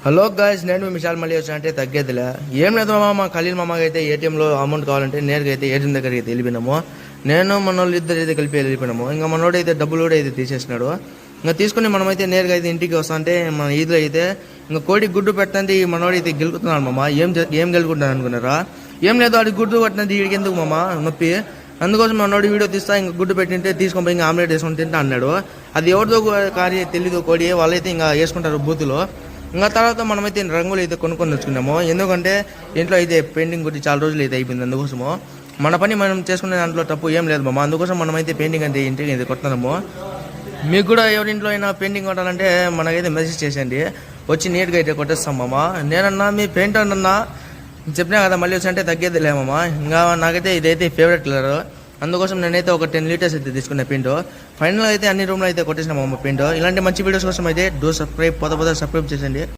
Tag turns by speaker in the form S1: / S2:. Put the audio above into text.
S1: Hello guys, నేను విశాల్ మళ్ళీ వచ్చా అంటే తగ్గేదిలే. ఏం లేదు మామ, మా ఖలీల్ మామకి అయితే ఏటీఎంలో అమౌంట్ కావాలంటే నేరుగా అయితే ఏటీఎం దగ్గరికి అయితే వెళ్ళిపోయినాము. నేను మనోళ్ళు ఇద్దరు అయితే కలిపి వెళ్ళిపోయినాము. ఇంకా మనోడు అయితే డబ్బులు కూడా అయితే తీసేసినాడు. ఇంకా తీసుకుని మనమైతే నేరుగా అయితే ఇంటికి వస్తా అంటే మన ఈదులో అయితే ఇంకా కోడి గుడ్డు పెట్టండి మనోడు అయితే గెలుకుతున్నాడు మామ. ఏం గెలుకుంటాను అనుకున్నారా? ఏం లేదు, వాడికి గుడ్డు పట్టినది వీడికి ఎందుకు మామ నొప్పి. అందుకోసం మనోడు వీడియో తీస్తా ఇంకా గుడ్డు పెట్టింటే తీసుకొని పోయి ఇంకా ఆమ్లెట్ వేసుకొని తింటా అన్నాడు. అది ఎవరిదో కార్య తెలీదు, కోడి వాళ్ళైతే ఇంకా వేసుకుంటారు బూతులో. ఇంకా తర్వాత మనమైతే రంగులు అయితే కొనుక్కొని వచ్చుకున్నాము. ఎందుకంటే ఇంట్లో అయితే పెయింటింగ్ గురించి చాలా రోజులు అయితే అయిపోయింది. అందుకోసము మన పని మనం చేసుకునే దాంట్లో తప్పు ఏం లేదు మామ. అందుకోసం మనమైతే పెయింటింగ్ అంటే ఇంటికి అయితే కొడుతున్నాము. మీకు కూడా ఎవరింట్లో అయినా పెయింటింగ్ కొట్టాలంటే మనకైతే మెసేజ్ చేసేయండి, వచ్చి నీట్గా అయితే కొట్టేస్తాం మామ. నేనన్నా మీ పెయింటర్ అన్నా చెప్పినా కదా, మళ్ళీ వచ్చి అంటే తగ్గేది లేమమ్మా. ఇంకా నాకైతే ఇదైతే ఫేవరెట్ కలర్. అందుకోసం నేనైతే ఒక 10 లీటర్స్ అయితే తీసుకున్న పెయింట్. ఫైనల్ అయితే అన్ని రూమ్లో అయితే కొట్టేసినాం అమ్మ పెయింట్. ఇలాంటి మంచి వీడియోస్ కోసం అయితే డూ సబ్స్క్రైబ్, సబ్స్క్రైబ్ చేసండి.